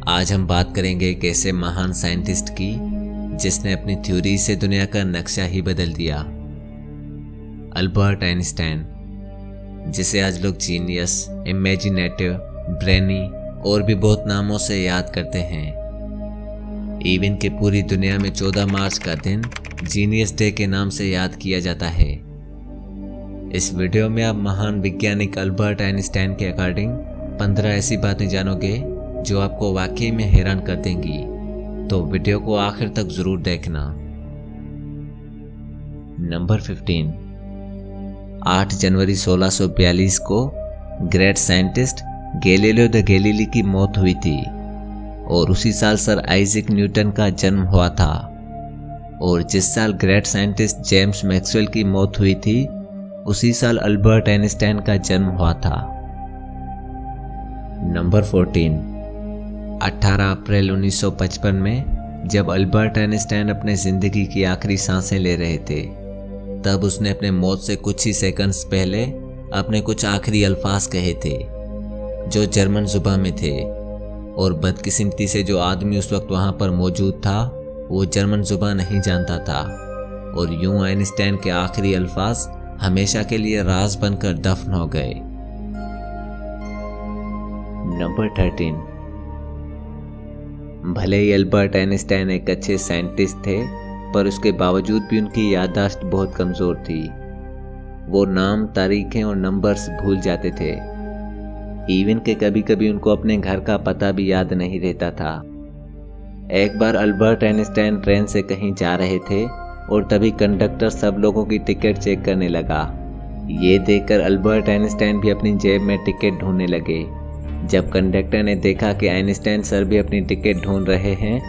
आज हम बात करेंगे एक ऐसे महान साइंटिस्ट की जिसने अपनी थ्योरी से दुनिया का नक्शा ही बदल दिया। अल्बर्ट आइंस्टाइन, जिसे आज लोग जीनियस, इमेजिनेटिव, ब्रेनी और भी बहुत नामों से याद करते हैं। इवन के पूरी दुनिया में 14 मार्च का दिन जीनियस डे के नाम से याद किया जाता है। इस वीडियो में आप महान वैज्ञानिक अल्बर्ट आइंस्टाइन के अकॉर्डिंग 15 ऐसी बातें जानोगे जो आपको वाकई में हैरान कर देंगी, तो वीडियो को आखिर तक जरूर देखना। नंबर 15, 8 जनवरी 1642 को great scientist Galileo the Galilei की मौत हुई थी और उसी साल सर आइजैक न्यूटन का जन्म हुआ था। और जिस साल ग्रेट साइंटिस्ट जेम्स मैक्सवेल की मौत हुई थी उसी साल अल्बर्ट आइंस्टाइन का जन्म हुआ था। नंबर 14, 18 अप्रैल 1955 में जब अल्बर्ट आइंस्टाइन अपने जिंदगी की आखिरी सांसें ले रहे थे, तब उसने अपने मौत से कुछ ही सेकंड्स पहले अपने कुछ आखिरी अल्फाज कहे थे जो जर्मन जुबान में थे। और बदकिस्मती से जो आदमी उस वक्त वहां पर मौजूद था वो जर्मन जुबान नहीं जानता था, और यूं आइंस्टाइन के आखिरी अल्फाज हमेशा के लिए राज बनकर दफन हो गए। नंबर 13, भले ही अल्बर्ट आइंस्टाइन एक अच्छे साइंटिस्ट थे, पर उसके बावजूद भी उनकी याददाश्त बहुत कमजोर थी। वो नाम, तारीखें और नंबर्स भूल जाते थे। इवन के कभी कभी उनको अपने घर का पता भी याद नहीं रहता था। एक बार अल्बर्ट आइंस्टाइन ट्रेन से कहीं जा रहे थे और तभी कंडक्टर सब लोगों की टिकट चेक करने लगा। ये देखकर अल्बर्ट आइंस्टाइन भी अपनी जेब में टिकट ढूंढने लगे। जब कंडक्टर ने देखा कि आइंस्टाइन सर भी अपनी टिकट ढूंढ रहे हैं,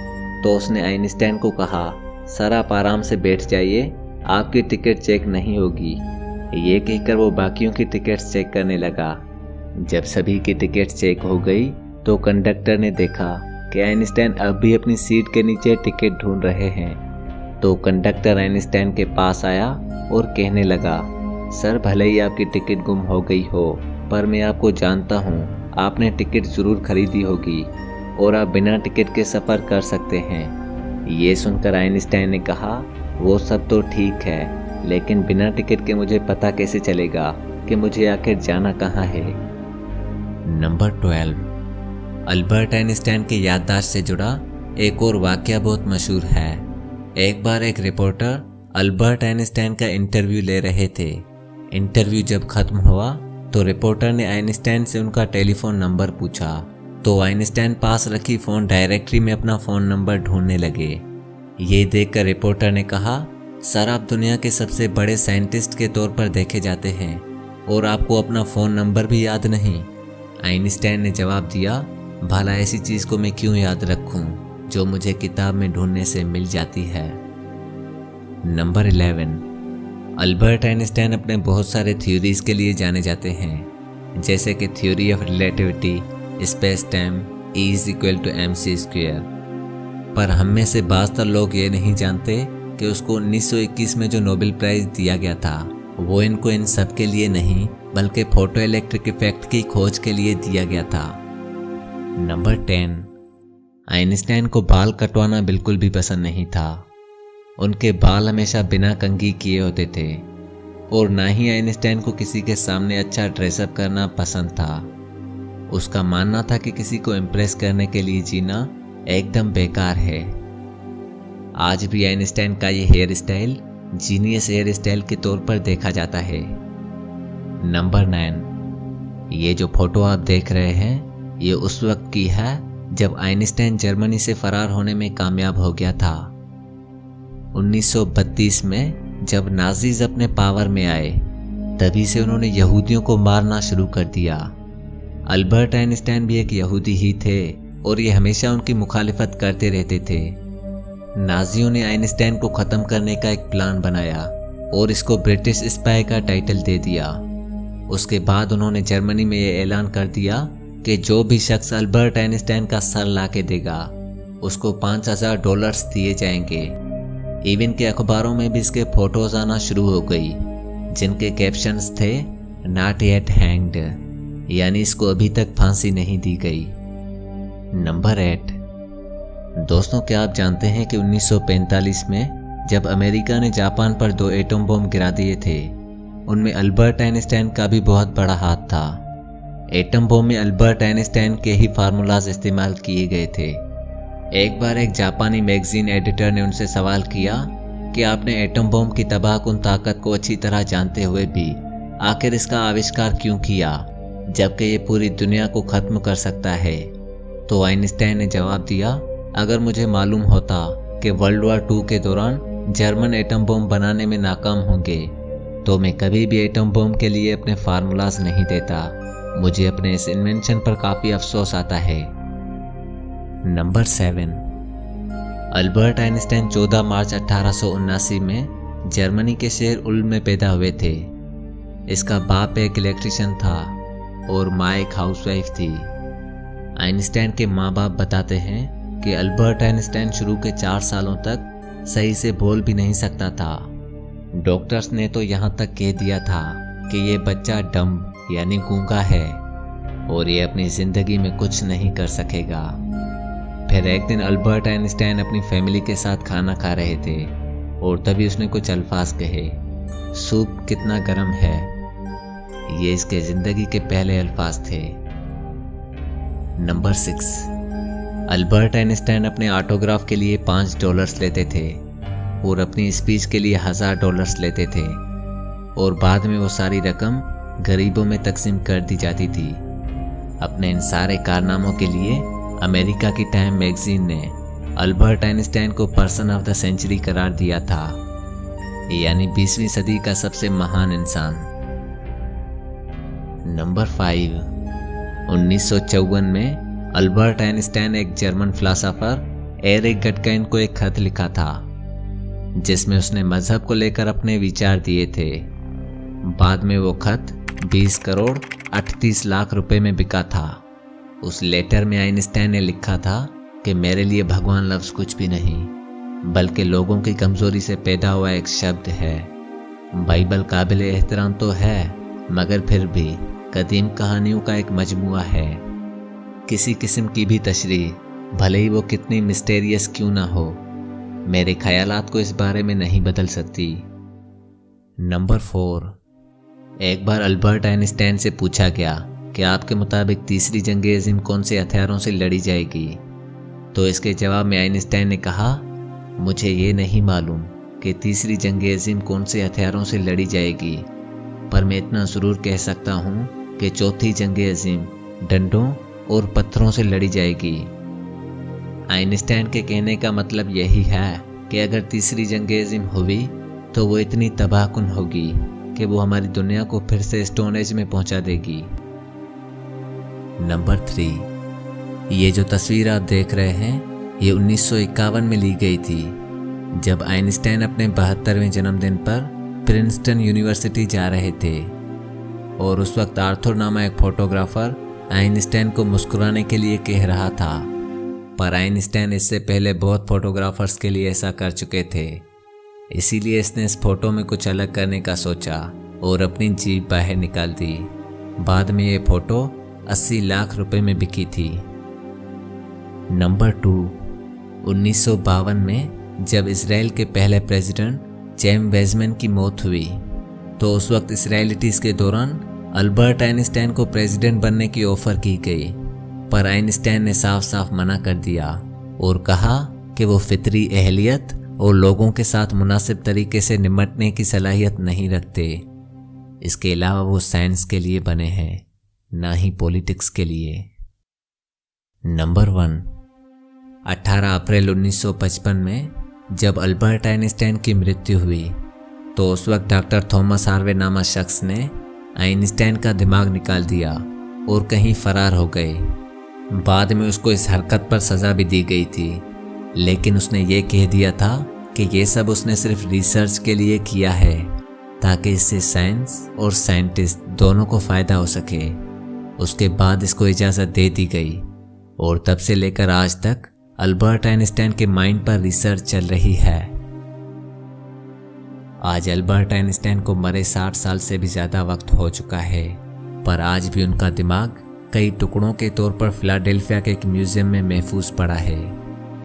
तो उसने आइंस्टाइन को कहा, सर आप आराम से बैठ जाइए, आपकी टिकट चेक नहीं होगी। ये कहकर वो बाकियों की टिकट्स चेक करने लगा। जब सभी की टिकट चेक हो गई तो कंडक्टर ने देखा कि आइंस्टाइन अब भी अपनी सीट के नीचे टिकट ढूंढ रहे हैं। तो कंडक्टर आइंस्टाइन के पास आया और कहने लगा, सर भले ही आपकी टिकट गुम हो गई हो, पर मैं आपको जानता हूँ, आपने टिकट ज़रूर खरीदी होगी और आप बिना टिकट के सफ़र कर सकते हैं। ये सुनकर आइंस्टाइन ने कहा, वो सब तो ठीक है, लेकिन बिना टिकट के मुझे पता कैसे चलेगा कि मुझे आखिर जाना कहाँ है। नंबर 12, अल्बर्ट आइंस्टाइन के याददाश्त से जुड़ा एक और वाकया बहुत मशहूर है। एक बार एक रिपोर्टर अल्बर्ट आइंस्टाइन का इंटरव्यू ले रहे थे। इंटरव्यू जब खत्म हुआ तो रिपोर्टर ने आइंस्टाइन से उनका टेलीफोन नंबर पूछा, तो आइंस्टाइन पास रखी फ़ोन डायरेक्टरी में अपना फ़ोन नंबर ढूंढने लगे। ये देखकर रिपोर्टर ने कहा, सर आप दुनिया के सबसे बड़े साइंटिस्ट के तौर पर देखे जाते हैं और आपको अपना फ़ोन नंबर भी याद नहीं। आइंस्टाइन ने जवाब दिया, भला ऐसी चीज़ को मैं क्यों याद रखूं जो मुझे किताब में ढूंढने से मिल जाती है। नंबर 11, अल्बर्ट आइंस्टाइन अपने बहुत सारे थ्योरीज के लिए जाने जाते हैं, जैसे कि theory of relativity, space time, E=mc²। पर हम में से बाज़तर लोग ये नहीं जानते कि उसको 1921 में जो नोबेल प्राइज़ दिया गया था वो इनको इन सब के लिए नहीं बल्कि फोटो इलेक्ट्रिक इफेक्ट की खोज के लिए दिया गया था। नंबर 10, आइंस्टाइन को बाल कटवाना बिल्कुल भी पसंद नहीं था। उनके बाल हमेशा बिना कंघी किए होते थे और ना ही आइंस्टाइन को किसी के सामने अच्छा ड्रेसअप करना पसंद था। उसका मानना था कि किसी को इम्प्रेस करने के लिए जीना एकदम बेकार है। आज भी आइंस्टाइन का ये hair style genius hair style के तौर पर देखा जाता है। नंबर 9, ये जो फोटो आप देख रहे हैं ये उस वक्त की है जब आइंस्टाइन जर्मनी से फरार होने में कामयाब हो गया था। 1932 में जब नाजीज अपने पावर में आए, तभी से उन्होंने यहूदियों को मारना शुरू कर दिया। अल्बर्ट आइंस्टाइन भी एक यहूदी ही थे और ये हमेशा उनकी मुखालिफत करते रहते थे। नाजियों ने आइंस्टाइन को ख़त्म करने का एक प्लान बनाया और इसको ब्रिटिश स्पाई का टाइटल दे दिया। उसके बाद उन्होंने जर्मनी में ये ऐलान कर दिया कि जो भी शख्स अल्बर्ट आइंस्टाइन का सर ला के देगा उसको $5000 दिए जाएंगे। इवन के अखबारों में भी इसके फोटोज आना शुरू हो गई जिनके कैप्शंस थे, नॉट येट हैंग्ड, यानी इसको अभी तक फांसी नहीं दी गई। नंबर 8। दोस्तों, क्या आप जानते हैं कि 1945 में जब अमेरिका ने जापान पर 2 एटम बम गिरा दिए थे, उनमें अल्बर्ट आइंस्टाइन का भी बहुत बड़ा हाथ था। एटम बम में अल्बर्ट आइंस्टाइन के ही फार्मूलाज इस्तेमाल किए गए थे। एक बार एक जापानी मैगजीन एडिटर ने उनसे सवाल किया कि आपने एटम बम की तबाहकुन ताकत को अच्छी तरह जानते हुए भी आखिर इसका आविष्कार क्यों किया, जबकि ये पूरी दुनिया को खत्म कर सकता है। तो आइंस्टाइन ने जवाब दिया, अगर मुझे मालूम होता कि वर्ल्ड वॉर 2 के दौरान जर्मन एटम बम बनाने में नाकाम होंगे तो मैं कभी भी एटम बम के लिए अपने फार्मूलाज नहीं देता। मुझे अपने इस इन्वेंशन पर काफ़ी अफसोस आता है। नंबर 7। अल्बर्ट आइंस्टाइन 14 मार्च 1879 में जर्मनी के शहर उल्म में पैदा हुए थे। इसका बाप एक इलेक्ट्रिशियन था और माँ एक हाउसवाइफ थी। आइंस्टाइन के माँ बाप बताते हैं कि अल्बर्ट आइंस्टाइन शुरू के 4 सालों तक सही से बोल भी नहीं सकता था। डॉक्टर्स ने तो यहाँ तक कह दिया था कि ये बच्चा डम्ब यानी गूंगा है और ये अपनी ज़िंदगी में कुछ नहीं कर सकेगा। फिर एक दिन अल्बर्ट आइंस्टाइन अपनी फैमिली के साथ खाना खा रहे थे और तभी उसने कुछ अल्फाज कहे, सूप कितना गर्म है। ये इसके ज़िंदगी के पहले अल्फाज थे। नंबर 6। अल्बर्ट आइंस्टाइन अपने ऑटोग्राफ के लिए $5 लेते थे और अपनी स्पीच के लिए $1000 लेते थे और बाद में वो सारी रकम गरीबों में तकसीम कर दी जाती थी। अपने इन सारे कारनामों के लिए अमेरिका की टाइम मैगजीन ने अल्बर्ट आइंस्टाइन को पर्सन ऑफ द सेंचुरी करार दिया था, यानी 20वीं सदी का सबसे महान इंसान। नंबर 5। 1954 में अल्बर्ट आइंस्टाइन एक जर्मन फिलोसोफर एरिक गटकाइन को एक खत लिखा था जिसमें उसने मजहब को लेकर अपने विचार दिए थे। बाद में वो खत 20 करोड़ 38 लाख रुपए में बिका था। उस लेटर में आइंस्टाइन ने लिखा था कि मेरे लिए भगवान लफ्ज कुछ भी नहीं बल्कि लोगों की कमजोरी से पैदा हुआ एक शब्द है। बाइबल काबिल एहतराम तो है मगर फिर भी कदीम कहानियों का एक मजमुआ है। किसी किस्म की भी तशरीह, भले ही वो कितनी मिस्टेरियस क्यों ना हो, मेरे ख्यालात को इस बारे में नहीं बदल सकती। नंबर 4। एक बार अल्बर्ट आइंस्टाइन से पूछा गया कि आपके मुताबिक तीसरी जंग अज़ीम कौन से हथियारों से लड़ी जाएगी, तो इसके जवाब में आइंस्टाइन ने कहा, मुझे ये नहीं मालूम कि तीसरी जंग अज़ीम कौन से हथियारों से लड़ी जाएगी, पर मैं इतना ज़रूर कह सकता हूँ कि चौथी जंग अज़ीम डंडों और पत्थरों से लड़ी जाएगी। आइंस्टाइन के कहने का मतलब यही है कि अगर तीसरी जंग अज़ीम हुई तो वो इतनी तबाहकुन होगी कि वो हमारी दुनिया को फिर से स्टोन एज में पहुंचा देगी। नंबर 3। ये जो तस्वीर आप देख रहे हैं ये 1951 में ली गई थी जब आइंस्टाइन अपने 72वें जन्मदिन पर प्रिंसटन यूनिवर्सिटी जा रहे थे और उस वक्त आर्थर नामा एक फोटोग्राफर आइंस्टाइन को मुस्कुराने के लिए कह रहा था, पर आइंस्टाइन इससे पहले बहुत फोटोग्राफर्स के लिए ऐसा कर चुके थे। इसीलिए इसने इस फोटो में कुछ अलग करने का सोचा और अपनी जीभ बाहर निकाल दी। बाद में ये फोटो 80 लाख रुपए में बिकी थी। नंबर 2। 1952 में जब इसराइल के पहले प्रेसिडेंट चैम वेज़मैन की मौत हुई तो उस वक्त इसराइलिटीज़ के दौरान अल्बर्ट आइंस्टाइन को प्रेसिडेंट बनने की ऑफर की गई, पर आइंस्टाइन ने साफ साफ मना कर दिया और कहा कि वो फितरी अहलियत और लोगों के साथ मुनासिब तरीके से निपटने की सलाहियत नहीं रखते। इसके अलावा वो साइंस के लिए बने हैं, ना ही पॉलिटिक्स के लिए। नंबर 1। 18 अप्रैल 1955 में जब अल्बर्ट आइंस्टाइन की मृत्यु हुई तो उस वक्त डॉक्टर थॉमस हार्वे नामा शख्स ने आइंस्टाइन का दिमाग निकाल दिया और कहीं फरार हो गए। बाद में उसको इस हरकत पर सज़ा भी दी गई थी, लेकिन उसने ये कह दिया था कि ये सब उसने सिर्फ रिसर्च के लिए किया है ताकि इससे साइंस और साइंटिस्ट दोनों को फ़ायदा हो सके। उसके बाद इसको इजाज़त दे दी गई और तब से लेकर आज तक अल्बर्ट आइंस्टाइन के माइंड पर रिसर्च चल रही है। आज अल्बर्ट आइंस्टाइन को मरे 60 साल से भी ज़्यादा वक्त हो चुका है, पर आज भी उनका दिमाग कई टुकड़ों के तौर पर फिलाडेल्फिया के एक म्यूजियम में महफूज पड़ा है।